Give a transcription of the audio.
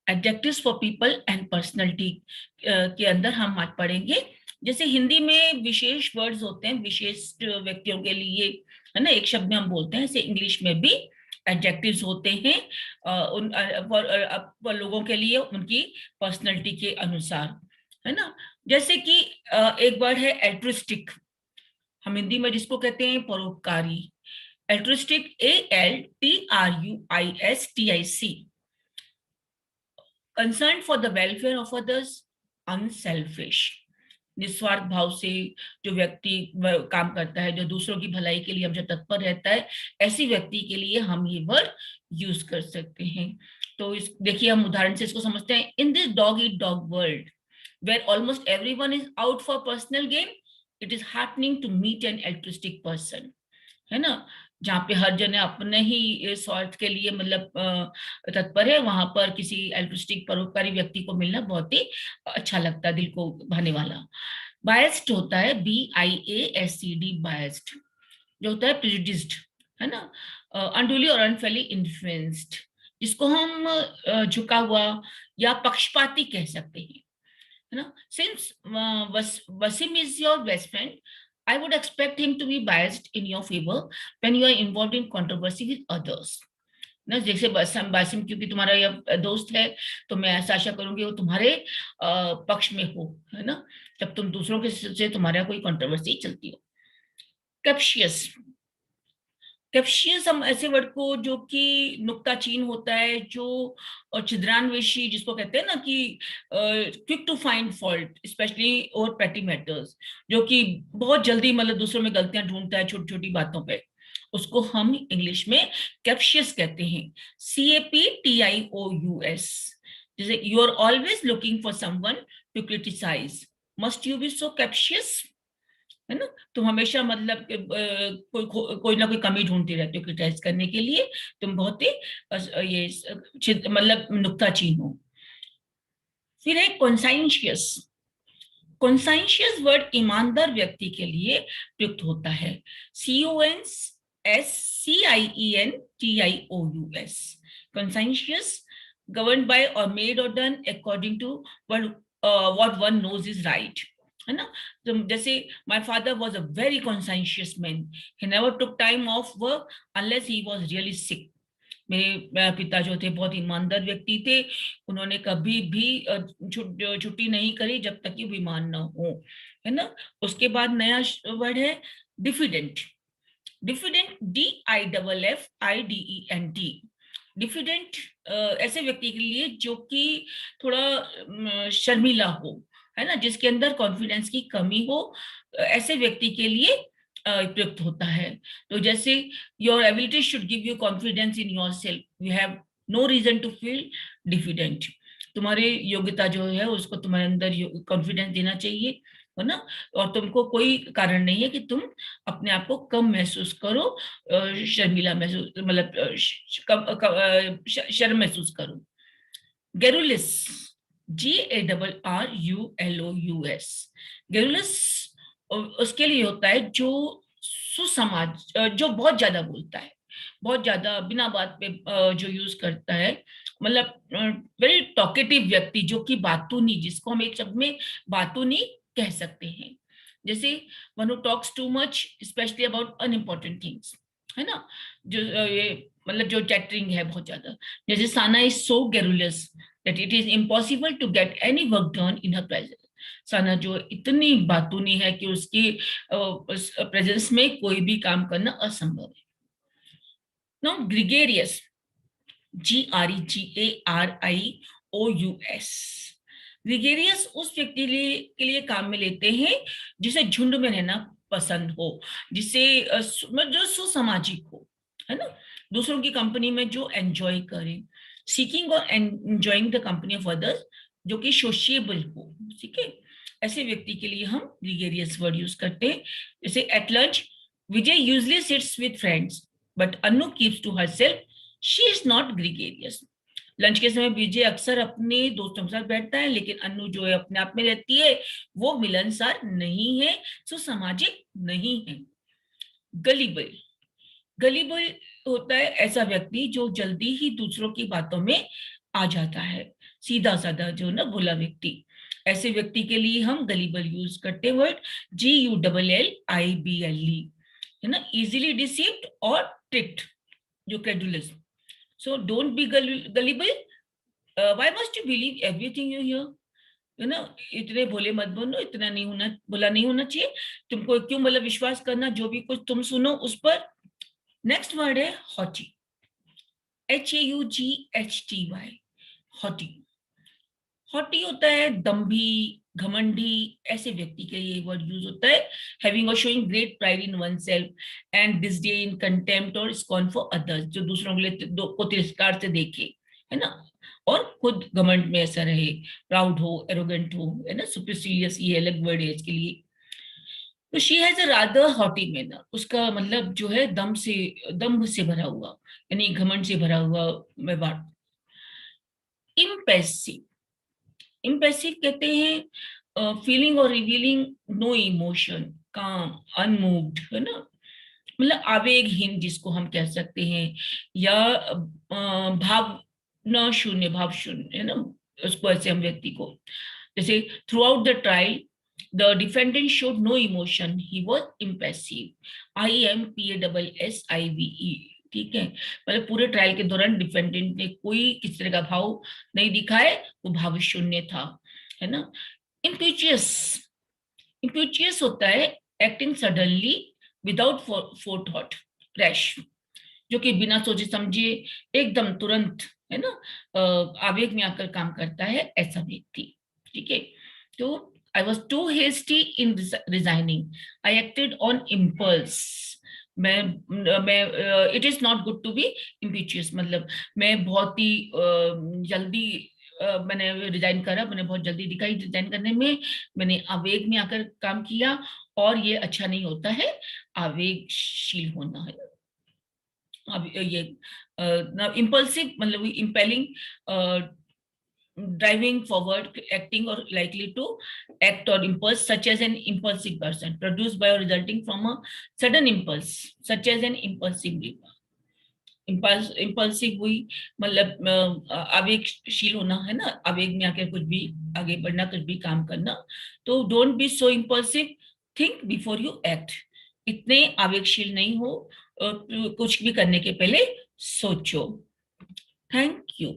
Adjectives for people and personality के अंदर हम आज पढ़ेंगे। जैसे हिंदी में विशेष वर्ड्स होते हैं विशेष व्यक्तियों के लिए, है ना, एक शब्द में हम बोलते हैं, ऐसे इंग्लिश में भी एडजेक्टिव्स होते हैं for लोगों के लिए उनकी पर्सनैलिटी के अनुसार, है ना। जैसे कि एक वर्ड है एल्ट्रिस्टिक, हम हिंदी में जिसको कहते हैं परोपकारी। Altruistic, ALTRUISTIC, concern for the welfare of others, unselfish, निस्वार्थ भाव से जो व्यक्ति काम करता है, जो दूसरों की भलाई के लिए हमेशा तत्पर रहता है, ऐसी व्यक्ति के लिए हम ये वर्ड यूज कर सकते हैं। तो इस देखिए, हम उदाहरण से इसको समझते हैं। In this dog eat dog world where almost everyone is out for personal gain, it is happening to meet an altruistic person, है ना। जहाँ पे हर जने अपने ही स्वार्थ के लिए मतलब तत्पर है, वहां पर किसी एल्ट्रिस्टिक परोपकारी व्यक्ति को मिलना बहुत ही अच्छा लगता है, दिल को भाने वाला। बायस्ड होता है, BIASCD, बायस्ड, जो होता है प्रिजुडिस्ड, है ना, अनडुली और अनफेली इन्फ्लुएंस्ड, जिसको हम झुका हुआ या पक्षपाती कह सकते हैं, है ना। Since Wasim is your best friend, I would expect him to be biased in your favor when you are involved in controversy with others. ना, जैसे बासिम क्योंकि तुम्हारा यह दोस्त है, तो मैं ऐसा आशा करूंगी वो तुम्हारे पक्ष में हो, है ना, जब तुम दूसरों के से तुम्हारा कोई कंट्रोवर्सी चलती हो। कैप्शियस, कैप्शियस हम ऐसे वर्ड को जो कि नुक्ताचीन होता है, जो छिद्रान्वेषी जिसको कहते हैं ना, कि quick to find fault especially और पेटी मैटर्स, जो कि बहुत जल्दी मतलब दूसरों में गलतियां ढूंढता है छोटी छोटी बातों पे, उसको हम इंग्लिश में कैप्शियस कहते हैं। CAPTIOUS, जैसे you are always looking for someone to criticise, must you be so captious, है ना। तुम हमेशा मतलब कोई ना कोई कमी ढूंढती रहती हो क्रिटिसाइज करने के लिए, तुम बहुत ही ये मतलब नुक्ताचीन हो। फिर है कॉन्साइंशियस। कॉन्साइंशियस वर्ड ईमानदार व्यक्ति के लिए प्रयुक्त होता है। CONSCIENTIOUS, conscientious, governed by or made or done according to what one knows is right, है ना। तो जैसे my father was a very conscientious man, he never took time off work unless he was really sick. मेरे पिता जो थे बहुत ईमानदार व्यक्ति थे, उन्होंने कभी भी छुट्टी नहीं करी जब तक कि बीमार ना हो, है ना। उसके बाद नया वर्ड है डिफिडेंट। डिफिडेंट, DIFFIDENT, डिफिडेंट ऐसे व्यक्ति के लिए जो कि थोड़ा शर्मीला हो, है ना, जिसके अंदर कॉन्फिडेंस की कमी हो, ऐसे व्यक्ति के लिए प्रयुक्त होता है। तो जैसे your ability should give you confidence in yourself, you have no reason to feel diffident, तुम्हारी योग्यता जो है उसको तुम्हारे अंदर कॉन्फिडेंस देना चाहिए, है ना। और तुमको कोई कारण नहीं है कि तुम अपने आप को कम महसूस करो, शर्मिला महसूस मतलब शर्म महसूस करो। गेरुलिस, GARRULOUS, गेरुलिस उसके लिए होता है जो सुसमाज, जो बहुत ज्यादा बोलता है, बहुत ज्यादा बिना बात पे जो यूज करता है, मतलब वेरी टॉकेटिव व्यक्ति, जो कि बातूनी, जिसको हम एक शब्द में बातूनी कह सकते हैं। जैसे one who talks too much specially about unimportant things, है ना, जो ये मतलब जो चैटरिंग है बहुत ज्यादा। जैसे Sana is so garrulous that it is impossible to get any work done in her presence. Sana जो इतनी बातूनी है कि उसकी प्रेजेंस में कोई भी काम करना असंभव है। नाउ ग्रिगेरियस, GREGARIOUS, ग्रिगेरियस उस व्यक्ति के लिए काम में लेते हैं जिसे झुंड में रहना पसंद हो, जिसे जो सुसामाजिक हो, है ना, दूसरों की कंपनी में जो एंजॉय करे, सीकिंग और enjoying the company of others, जो कि सोशिएबल हो, ठीक है, ऐसे व्यक्ति के लिए हम ग्रिगेरियस वर्ड यूज करते हैं। जैसे at lunch, Vijay usually sits with friends but Anu keeps to herself, she is not gregarious. Lunch के समय विजय अक्सर अपने दोस्तों के साथ बैठता है, लेकिन अनु जो है अपने आप में रहती है, वो मिलनसार नहीं है, सामाजिक नहीं है। गलीबल, गलीबल होता है ऐसा व्यक्ति जो जल्दी ही दूसरों की बातों में आ जाता है, सीधा साधा जो ना भोला व्यक्ति। ऐसे व्यक्ति के लिए हम गलीबल यूज करते हैं वर्ड, GULLIBLE, है ना, इजीली डिसीव्ड और ट्रिक्ड, जो credulous. So don't be gullible, why must you believe everything you here, है ना, इतने भोले मत बनो, इतना नहीं होना, भोला नहीं होना चाहिए। तुमको क्यों मतलब विश्वास करना जो भी कुछ तुम सुनो उस पर। नेक्स्ट वर्ड है हॉटी, HAUGHTY, हॉटी। हॉटी होता है दम्भी, घमंडी, ऐसे व्यक्ति के लिए वर्ड यूज होता है। हैविंग और showing great pride in one self and disdain, contempt और स्कॉर्न फॉर अदर्स, जो दूसरों के लिए को तिरस्कार से देखे, है ना, और खुद घमंड में ऐसा रहे, प्राउड हो, एरोगेंट हो, है ना, सुपरसीलियस, ये अलग वर्ड है इसके लिए। तो she has a rather haughty manner, उसका मतलब जो है दम्भ से भरा हुआ, यानी घमंड से भरा हुआ व्यवहार। इम्पेसिव, इम्पेसिव कहते हैं फीलिंग और रिवीलिंग नो इमोशन, काम, अनमूव्ड, है ना, मतलब आवेगहीन जिसको हम कह सकते हैं, या भावना शून्य, भाव शून्य, है ना, उसको ऐसे हम व्यक्ति को, जैसे throughout the trial the defendant showed no emotion, he was impassive, IMPASSIVE, ठीक है, मतलब पूरे ट्रायल के दौरान डिफेंडेंट ने कोई किसी तरह का भाव नहीं दिखाए, वो भाव शून्य था, है ना। इम्पीचियस, इम्पीचियस होता है एक्टिंग सडनली विदाउट फोरथॉट, रैश, जो कि बिना सोचे समझे एकदम तुरंत, है ना, आवेग में आकर काम करता है, ऐसा व्यक्ति, ठीक है। तो I was too hasty in resigning, I acted on impulse, मैं it is not good to be impetuous, मतलब मैं बहुत ही जल्दी मैंने रिजाइन करा, मैंने बहुत जल्दी दिखाई रिजाइन करने में, मैंने आवेग में आकर काम किया, और ये अच्छा नहीं होता है, आवेगशील होना, है। अब ये इम्पल्सिव मतलब impelling, driving forward, acting or likely to act or impulse, such as an impulsive person, produced by or resulting from a sudden impulse, such as an impulsive liver। Impulsive हुई मतलब आवेगशील होना, है ना, आवेग में आकर कुछ भी आगे बढ़ना, कुछ भी काम करना। तो don't be so impulsive, think before you act, इतने आवेगशील नहीं हो, कुछ भी करने के पहले सोचो। Thank you.